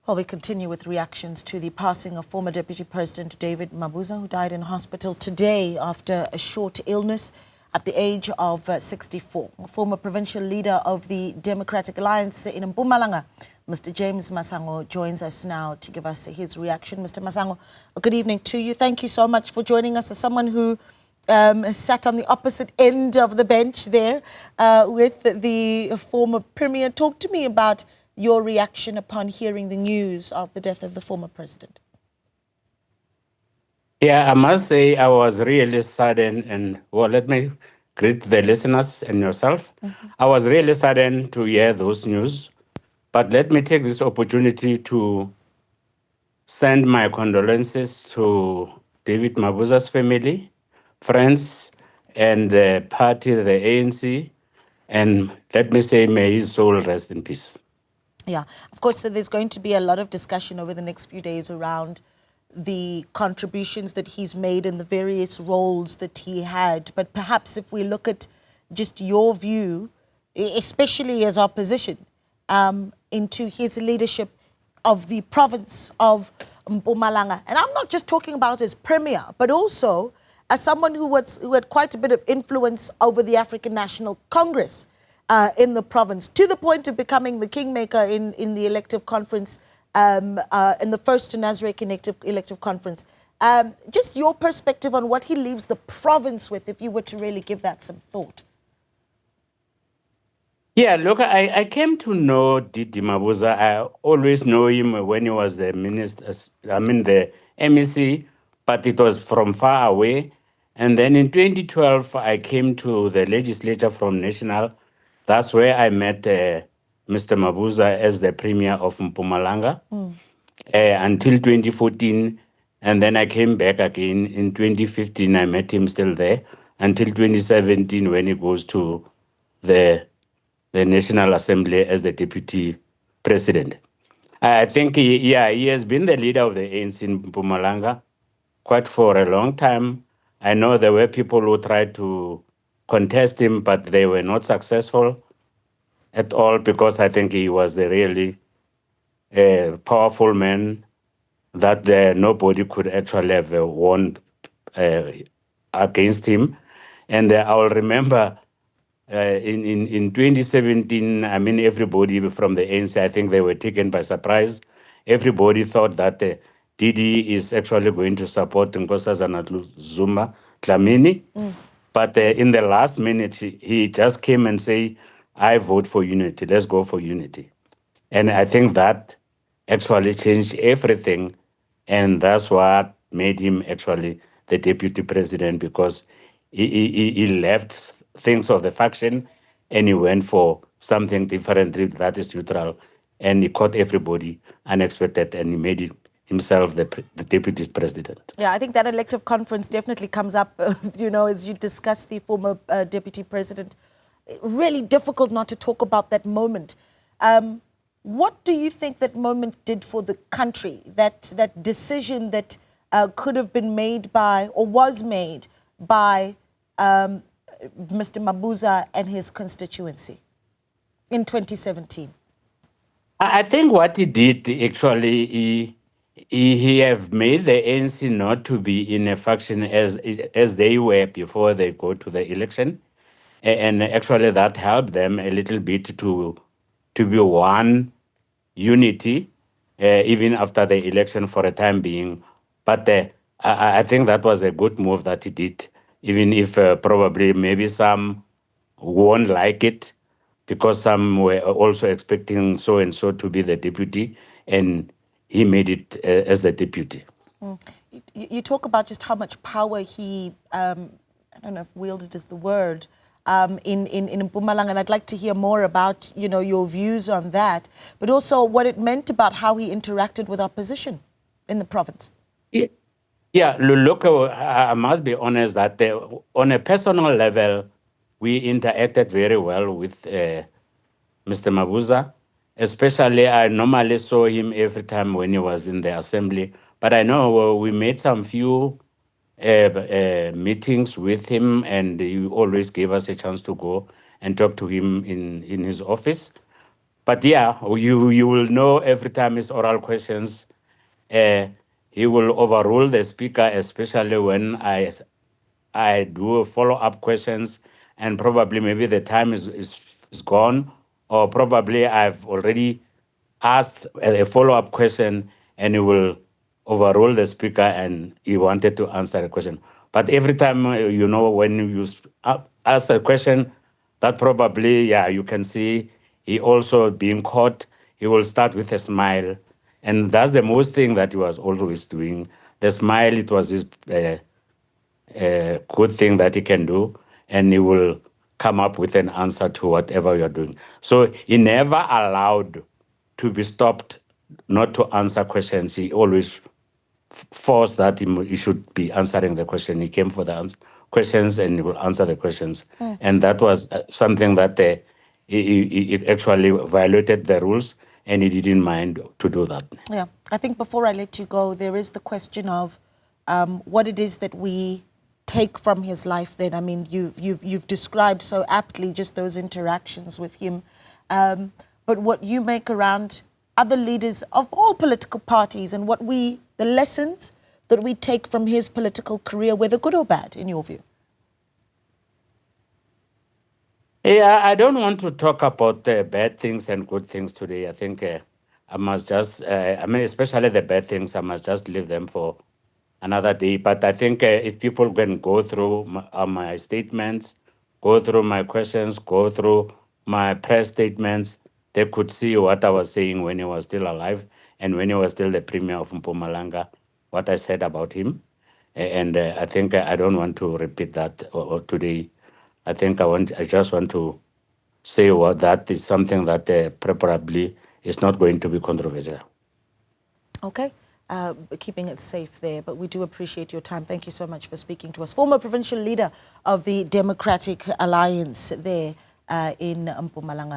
Well, we continue with reactions to the passing of former Deputy President David Mabuza, who died in hospital today after a short illness at the age of 64. Former provincial leader of the Democratic Alliance in Mpumalanga, Mr. James Masango, joins us now to give us his reaction. Mr. Masango, good evening to you. Thank you so much for joining us as someone who sat on the opposite end of the bench there with the former Premier. Talk to me about your reaction upon hearing the news of the death of the former president. Yeah, I must say I was really saddened, and well, let me greet the listeners and yourself. I was really saddened to hear those news, but let me take this opportunity to send my condolences to David Mabuza's family, friends, and the party, the ANC, and let me say, may his soul rest in peace. Yeah, of course, so there's going to be a lot of discussion over the next few days around the contributions that he's made and the various roles that he had. But perhaps if we look at just your view, especially as opposition, into his leadership of the province of Mpumalanga. And I'm not just talking about as premier, but also as someone who had quite a bit of influence over the African National Congress in the province, to the point of becoming the kingmaker in the elective conference, in the first Newzroom elective conference. Just your perspective on what he leaves the province with, if you were to really give that some thought. Yeah, look, I came to know Didi Mabuza. I always know him when he was the minister, the MEC, but it was from far away. And then in 2012, I came to the legislature from National. That's where I met Mr. Mabuza as the premier of Mpumalanga until 2014. And then I came back again in 2015. I met him still there until 2017 when he goes to the National Assembly as the deputy president. I think he has been the leader of the ANC in Mpumalanga quite for a long time. I know there were people who tried to contest him, but they were not successful at all because I think he was a really powerful man that nobody could actually have won against him. And I'll remember in 2017, I mean, everybody from the ANC, I think they were taken by surprise. Everybody thought that Didi is actually going to support Nkosazana Zuma Dlamini. But in the last minute, he just came and said, I vote for unity. Let's go for unity. And I think that actually changed everything. And that's what made him actually the deputy president, because he left things of the faction and he went for something different that is neutral. And he caught everybody unexpected and he made himself the deputy president. Yeah, I think that elective conference definitely comes up, as you discuss the former deputy president. Really difficult not to talk about that moment. What do you think that moment did for the country, that decision that could have been made by, or was made by Mr. Mabuza and his constituency in 2017? I think what he did, actually, he have made the ANC not to be in a faction as they were before they go to the election. And actually that helped them a little bit to be one unity, even after the election for a time being. But I think that was a good move that he did, even if probably maybe some won't like it, because some were also expecting so-and-so to be the deputy, and he made it as the deputy. You talk about just how much power he, I don't know if wielded is the word, in Mpumalanga, and I'd like to hear more about, your views on that, but also what it meant about how he interacted with opposition in the province. Yeah, look, I must be honest that on a personal level, we interacted very well with Mr. Mabuza. Especially, I normally saw him every time when he was in the assembly. But I know we made some few meetings with him, and he always gave us a chance to go and talk to him in his office. But yeah, you will know every time his oral questions, he will overrule the speaker, especially when I do follow-up questions, and probably maybe the time is gone, or probably I've already asked a follow-up question, and he will overrule the speaker and he wanted to answer a question. But every time, when you ask a question, that probably, yeah, you can see he also being caught, he will start with a smile. And that's the most thing that he was always doing. The smile, it was his good thing that he can do, and he will come up with an answer to whatever you're doing. So he never allowed to be stopped not to answer questions. He always forced that he should be answering the question. He came for the questions and he will answer the questions. And that was something that it actually violated the rules, and he didn't mind to do that. Yeah, I think before I let you go, there is the question of what it is that we take from his life. Then, I mean, you've described so aptly just those interactions with him, but what you make around other leaders of all political parties, and the lessons that we take from his political career, whether good or bad, in your view. Yeah, I don't want to talk about the bad things and good things today. I think I must just, especially the bad things, I must just leave them for another day. But I think if people can go through my statements, go through my questions, go through my press statements, they could see what I was saying when he was still alive and when he was still the premier of Mpumalanga, what I said about him. And I think I don't want to repeat that today. I think I just want to say what that is something that preferably is not going to be controversial. Okay. Keeping it safe there, but we do appreciate your time. Thank you so much for speaking to us. Former provincial leader of the Democratic Alliance there in Mpumalanga.